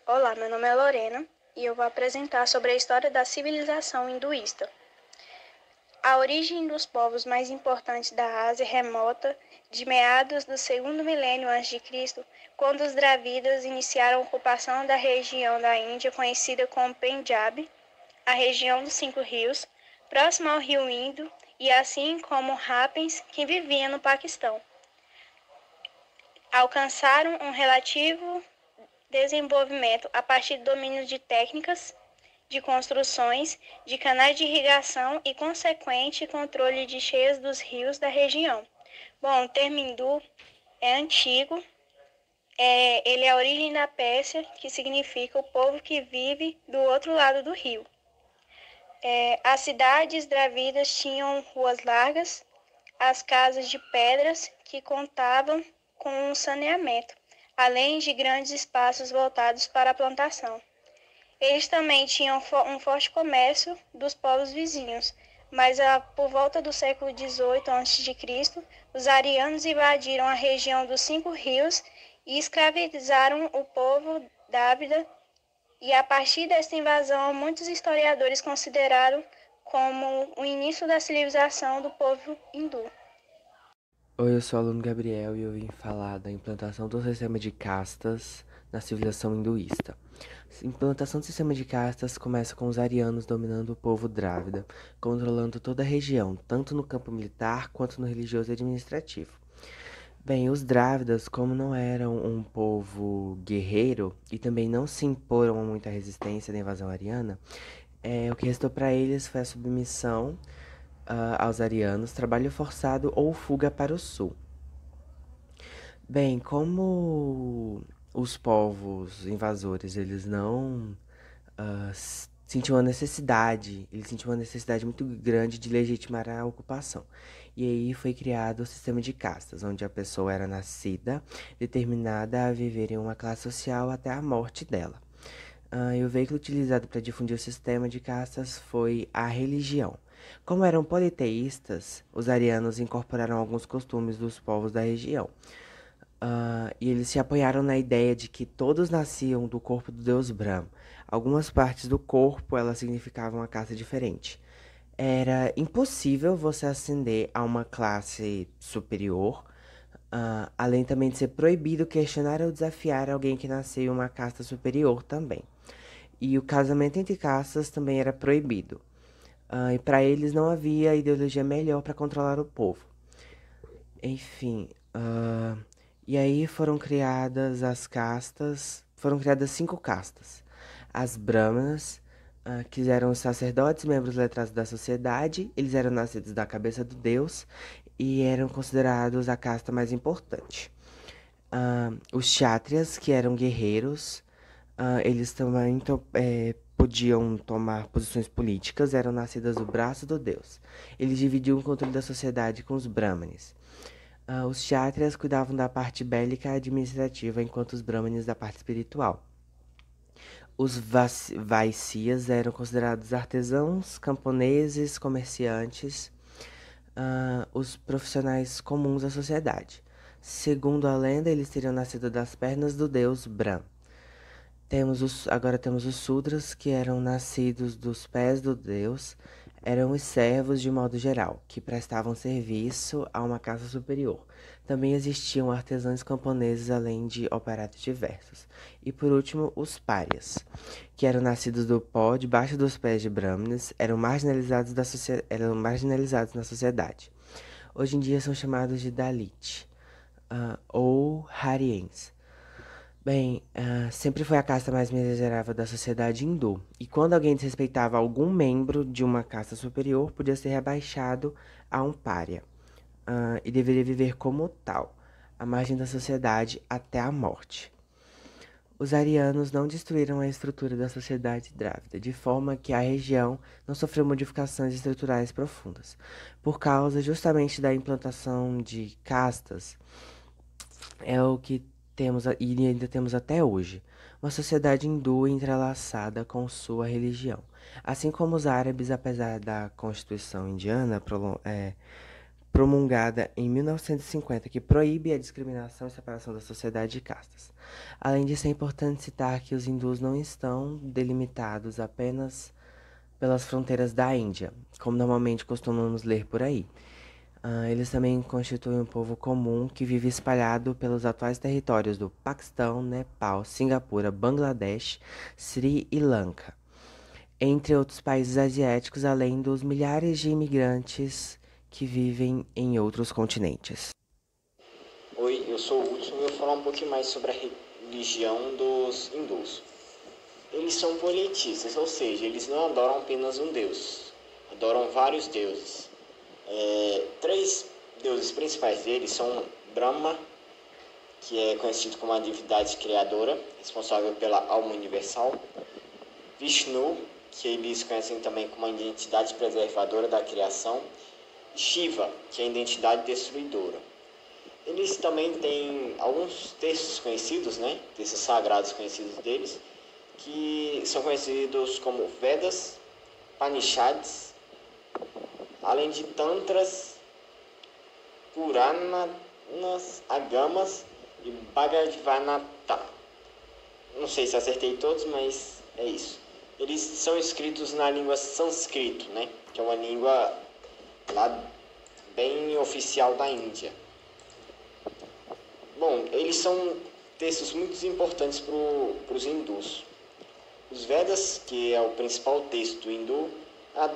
Olá, meu nome é Lorena e eu vou apresentar sobre a história da civilização hinduísta. A origem dos povos mais importantes da Ásia remota de meados do segundo milênio a.C., quando os Dravidas iniciaram a ocupação da região da Índia conhecida como Pendjab, a região dos Cinco Rios, próxima ao rio Indo, e assim como Rapens, que vivia no Paquistão. Alcançaram um relativo desenvolvimento a partir do domínio de técnicas de construções de canais de irrigação e consequente controle de cheias dos rios da região. Bom, o termo hindu é antigo, ele é a origem da Pérsia, que significa o povo que vive do outro lado do rio. As cidades dravidas tinham ruas largas, as casas de pedras que contavam com um saneamento, além de grandes espaços voltados para a plantação. Eles também tinham um forte comércio dos povos vizinhos, mas por volta do século XVIII a.C., os arianos invadiram a região dos Cinco Rios e escravizaram o povo dávida, e a partir desta invasão, muitos historiadores consideraram como o início da civilização do povo hindu. Oi, eu sou o aluno Gabriel e eu vim falar da implantação do sistema de castas na civilização hinduísta. A implantação do sistema de castas começa com os arianos dominando o povo drávida, controlando toda a região, tanto no campo militar quanto no religioso e administrativo. Bem, os drávidas, como não eram um povo guerreiro e também não se imporam a muita resistência da invasão ariana, o que restou para eles foi a submissão aos arianos, trabalho forçado ou fuga para o sul. Bem, como os povos invasores, eles não sentiam a necessidade, eles sentiam uma necessidade muito grande de legitimar a ocupação. E aí foi criado o sistema de castas, onde a pessoa era nascida, determinada a viver em uma classe social até a morte dela. E o veículo utilizado para difundir o sistema de castas foi a religião. Como eram politeístas, os arianos incorporaram alguns costumes dos povos da região. E eles se apoiaram na ideia de que todos nasciam do corpo do deus Brahm. Algumas partes do corpo elas significavam uma caça diferente. Era impossível você ascender a uma classe superior, além também de ser proibido questionar ou desafiar alguém que nasceu em uma casta superior também. E o casamento entre castas também era proibido. E para eles não havia ideologia melhor para controlar o povo. Enfim, e aí foram criadas 5 castas. As Brahmanas, que eram os sacerdotes, membros letrados da sociedade, eles eram nascidos da cabeça do deus e eram considerados a casta mais importante. Os Kshatriyas, que eram guerreiros, eles também podiam tomar posições políticas, eram nascidas do braço do deus. Eles dividiam o controle da sociedade com os Brahmanes. Os Kshatriyas cuidavam da parte bélica e administrativa, enquanto os Brahmanes da parte espiritual. Os Vaisyas eram considerados artesãos, camponeses, comerciantes, os profissionais comuns da sociedade. Segundo a lenda, eles teriam nascido das pernas do deus Brahm. Agora temos os Sudras, que eram nascidos dos pés do deus, eram os servos de modo geral, que prestavam serviço a uma classe superior. Também existiam artesãos camponeses, além de operários diversos. E por último, os párias, que eram nascidos do pó debaixo dos pés de Brahmanes, eram marginalizados na sociedade. Hoje em dia são chamados de Dalit, ou Hariens. Bem, sempre foi a casta mais miserável da sociedade hindu, e quando alguém desrespeitava algum membro de uma casta superior, podia ser rebaixado a um pária, e deveria viver como tal, à margem da sociedade até a morte. Os arianos não destruíram a estrutura da sociedade drávida, de forma que a região não sofreu modificações estruturais profundas, por causa justamente da implantação de castas. É o que e ainda temos até hoje, uma sociedade hindu entrelaçada com sua religião. Assim como os árabes, apesar da Constituição indiana promulgada em 1950, que proíbe a discriminação e separação da sociedade de castas. Além disso, é importante citar que os hindus não estão delimitados apenas pelas fronteiras da Índia, como normalmente costumamos ler por aí. Eles também constituem um povo comum que vive espalhado pelos atuais territórios do Paquistão, Nepal, Singapura, Bangladesh, Sri Lanka, entre outros países asiáticos, além dos milhares de imigrantes que vivem em outros continentes. Oi, eu sou o Hudson e eu vou falar um pouquinho mais sobre a religião dos hindus. Eles são politeístas, ou seja, eles não adoram apenas um deus, adoram vários deuses. Três deuses principais deles são Brahma, que é conhecido como a divindade criadora, responsável pela alma universal, Vishnu, que eles conhecem também como a identidade preservadora da criação, e Shiva, que é a identidade destruidora. Eles também têm alguns textos conhecidos, textos sagrados conhecidos deles, que são conhecidos como Vedas, Panishads, além de Tantras, Puranas, Agamas e Bhagavata. Não sei se acertei todos, mas é isso. Eles são escritos na língua sânscrito, que é uma língua lá bem oficial da Índia. Bom, eles são textos muito importantes para os hindus. Os Vedas, que é o principal texto hindu, é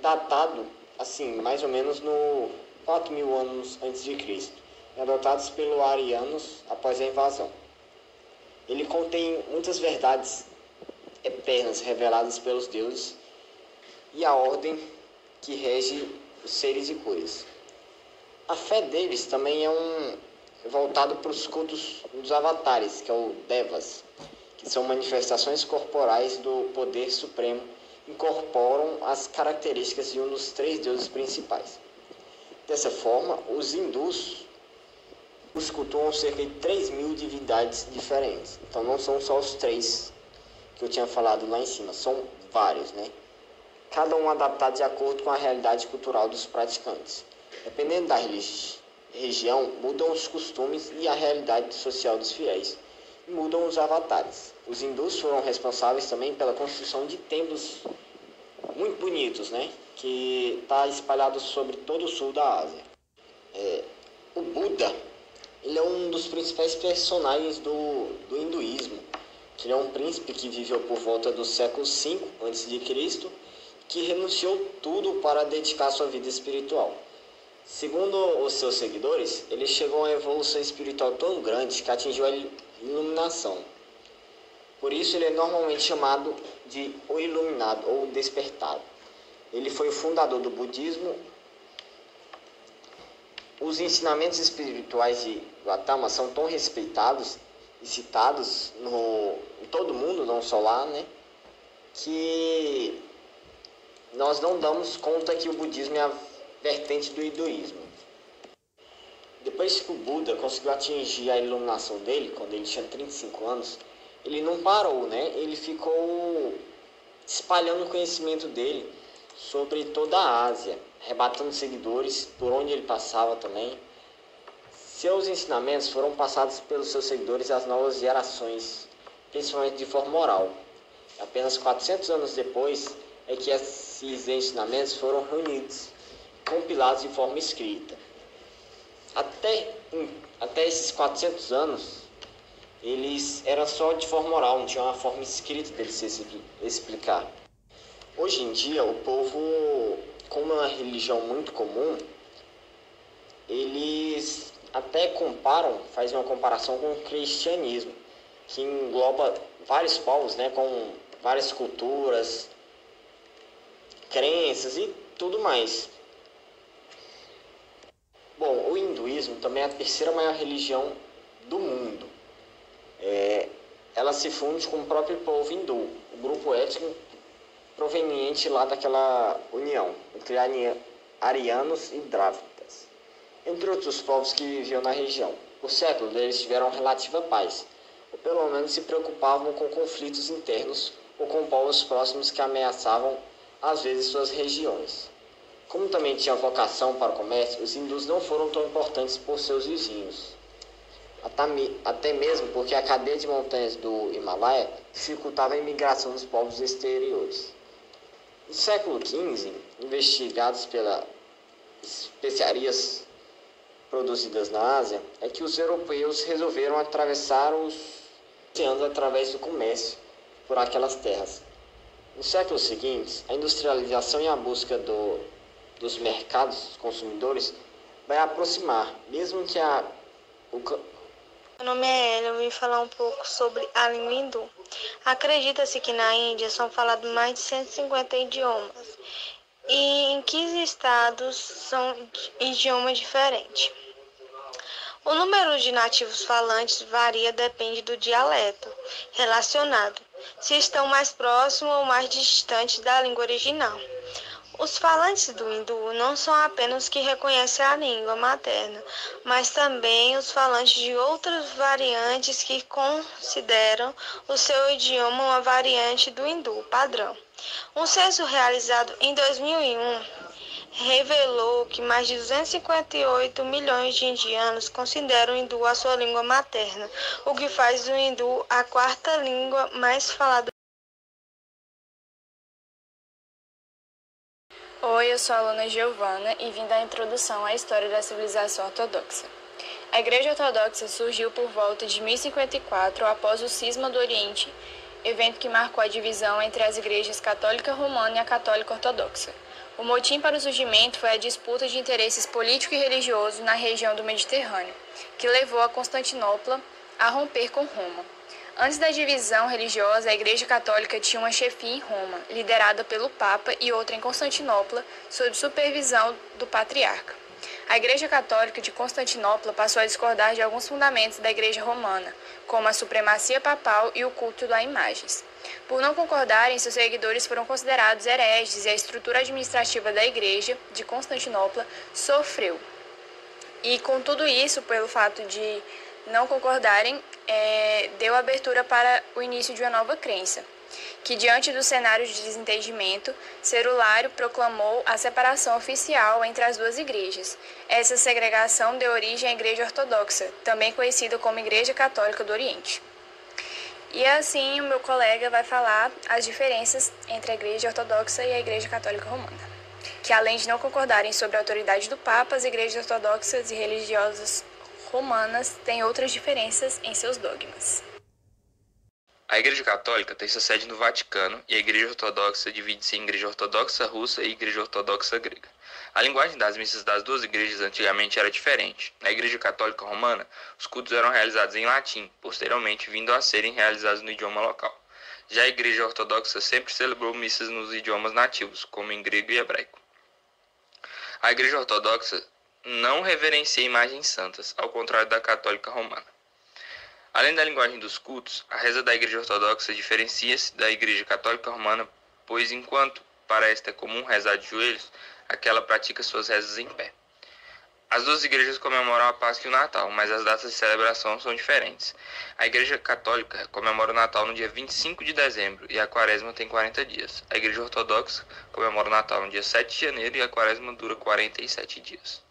datado, assim, mais ou menos no 4.000 anos antes de Cristo, adotados pelos arianos após a invasão. Ele contém muitas verdades eternas reveladas pelos deuses e a ordem que rege os seres e coisas. A fé deles também é voltado para os cultos dos avatares, que é o Devas, que são manifestações corporais do poder supremo, incorporam as características de um dos três deuses principais. Dessa forma, os hindus cultuam cerca de 3.000 divindades diferentes. Então não são só os três que eu tinha falado lá em cima, são vários, Cada um adaptado de acordo com a realidade cultural dos praticantes. Dependendo da região, mudam os costumes e a realidade social dos fiéis. E mudam os avatares. Os hindus foram responsáveis também pela construção de templos muito bonitos, que está espalhado sobre todo o sul da Ásia. O Buda, ele é um dos principais personagens do hinduísmo. Ele é um príncipe que viveu por volta do século V a.C., que renunciou tudo para dedicar sua vida espiritual. Segundo os seus seguidores, ele chegou a uma evolução espiritual tão grande que atingiu a iluminação. Por isso ele é normalmente chamado de o iluminado ou o despertado. Ele foi o fundador do budismo. Os ensinamentos espirituais de Gautama são tão respeitados e citados em todo mundo, não só lá, que nós não damos conta que o budismo é a vertente do hinduísmo. Depois que o Buda conseguiu atingir a iluminação dele, quando ele tinha 35 anos, ele não parou, Ele ficou espalhando o conhecimento dele sobre toda a Ásia, arrebatando seguidores por onde ele passava também. Seus ensinamentos foram passados pelos seus seguidores às novas gerações, principalmente de forma oral. Apenas 400 anos depois é que esses ensinamentos foram reunidos, compilados de forma escrita. Até esses 400 anos, eles eram só de forma oral, não tinha uma forma escrita deles se explicar. Hoje em dia, o povo, como é uma religião muito comum, eles até fazem uma comparação com o cristianismo, que engloba vários povos, com várias culturas, crenças e tudo mais. Bom, o hinduísmo também é a terceira maior religião do mundo. Ela se funde com o próprio povo hindu, o grupo étnico proveniente lá daquela união entre arianos e drávidas, entre outros povos que viviam na região. Por séculos, eles tiveram relativa paz, ou pelo menos se preocupavam com conflitos internos ou com povos próximos que ameaçavam, às vezes, suas regiões. Como também tinha vocação para o comércio, os hindus não foram tão importantes por seus vizinhos. Até mesmo porque a cadeia de montanhas do Himalaia dificultava a imigração dos povos exteriores. No século XV, investigados pelas especiarias produzidas na Ásia, é que os europeus resolveram atravessar os oceanos através do comércio por aquelas terras. Nos séculos seguintes, a industrialização e a busca dos mercados consumidores vai aproximar, mesmo que Meu nome é Ela, eu vim falar um pouco sobre a língua hindu. Acredita-se que na Índia são falados mais de 150 idiomas e em 15 estados são idiomas diferentes. O número de nativos falantes varia, depende do dialeto relacionado, se estão mais próximos ou mais distantes da língua original. Os falantes do hindu não são apenas os que reconhecem a língua materna, mas também os falantes de outras variantes que consideram o seu idioma uma variante do hindu padrão. Um censo realizado em 2001 revelou que mais de 258 milhões de indianos consideram o hindu a sua língua materna, o que faz o hindu a quarta língua mais falada. Oi, eu sou a aluna Giovana e vim dar introdução à história da civilização ortodoxa. A Igreja Ortodoxa surgiu por volta de 1054, após o Cisma do Oriente, evento que marcou a divisão entre as igrejas católica romana e a católica ortodoxa. O motim para o surgimento foi a disputa de interesses político e religioso na região do Mediterrâneo, que levou a Constantinopla a romper com Roma. Antes da divisão religiosa, a Igreja Católica tinha uma chefia em Roma, liderada pelo Papa, e outra em Constantinopla, sob supervisão do Patriarca. A Igreja Católica de Constantinopla passou a discordar de alguns fundamentos da Igreja Romana, como a supremacia papal e o culto a imagens. Por não concordarem, seus seguidores foram considerados hereges e a estrutura administrativa da Igreja de Constantinopla sofreu. E com tudo isso, pelo fato de não concordarem, deu abertura para o início de uma nova crença, que diante do cenário de desentendimento, Cerulário proclamou a separação oficial entre as duas igrejas. Essa segregação deu origem à Igreja Ortodoxa, também conhecida como Igreja Católica do Oriente. E assim o meu colega vai falar as diferenças entre a Igreja Ortodoxa e a Igreja Católica Romana, que além de não concordarem sobre a autoridade do Papa, as igrejas ortodoxas e religiosas romanas têm outras diferenças em seus dogmas. A Igreja Católica tem sua sede no Vaticano e a Igreja Ortodoxa divide-se em Igreja Ortodoxa Russa e Igreja Ortodoxa Grega. A linguagem das missas das duas igrejas antigamente era diferente. Na Igreja Católica Romana, os cultos eram realizados em latim, posteriormente vindo a serem realizados no idioma local. Já a Igreja Ortodoxa sempre celebrou missas nos idiomas nativos, como em grego e hebraico. A Igreja Ortodoxa não reverencia imagens santas, ao contrário da Católica Romana. Além da linguagem dos cultos, a reza da Igreja Ortodoxa diferencia-se da Igreja Católica Romana, pois enquanto para esta é comum rezar de joelhos, aquela pratica suas rezas em pé. As duas igrejas comemoram a Páscoa e o Natal, mas as datas de celebração são diferentes. A Igreja Católica comemora o Natal no dia 25 de dezembro e a Quaresma tem 40 dias. A Igreja Ortodoxa comemora o Natal no dia 7 de janeiro e a Quaresma dura 47 dias.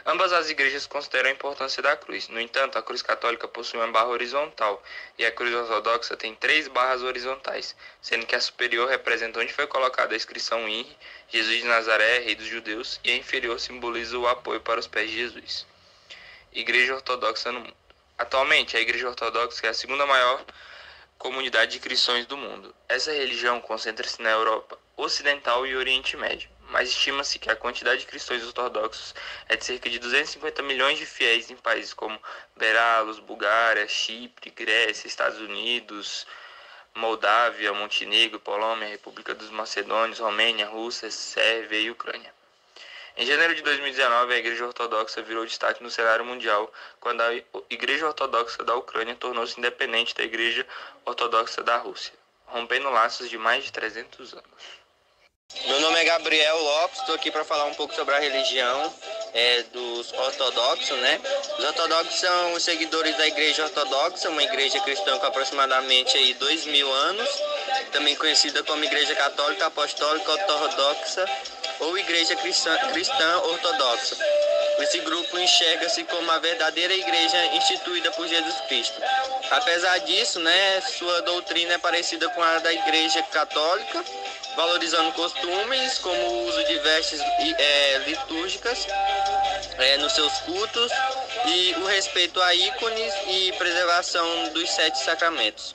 Ambas as igrejas consideram a importância da cruz. No entanto, a cruz católica possui uma barra horizontal e a cruz ortodoxa tem 3 barras horizontais, sendo que a superior representa onde foi colocada a inscrição INRI, Jesus de Nazaré, Rei dos Judeus, e a inferior simboliza o apoio para os pés de Jesus. Igreja Ortodoxa no mundo. Atualmente, a Igreja Ortodoxa é a segunda maior comunidade de cristãos do mundo. Essa religião concentra-se na Europa Ocidental e Oriente Médio, mas estima-se que a quantidade de cristãos ortodoxos é de cerca de 250 milhões de fiéis em países como Belarus, Bulgária, Chipre, Grécia, Estados Unidos, Moldávia, Montenegro, Polônia, República dos Macedônios, Romênia, Rússia, Sérvia e Ucrânia. Em janeiro de 2019, a Igreja Ortodoxa virou destaque no cenário mundial quando a Igreja Ortodoxa da Ucrânia tornou-se independente da Igreja Ortodoxa da Rússia, rompendo laços de mais de 300 anos. Meu nome é Gabriel Lopes, estou aqui para falar um pouco sobre a religião dos ortodoxos, né? Os ortodoxos são os seguidores da Igreja Ortodoxa, uma igreja cristã com aproximadamente 2.000 anos, também conhecida como Igreja Católica Apostólica Ortodoxa ou Igreja Cristã Ortodoxa. Esse grupo enxerga-se como a verdadeira igreja instituída por Jesus Cristo. Apesar disso, sua doutrina é parecida com a da Igreja Católica, valorizando costumes como o uso de vestes litúrgicas nos seus cultos e o respeito a ícones e preservação dos 7 sacramentos.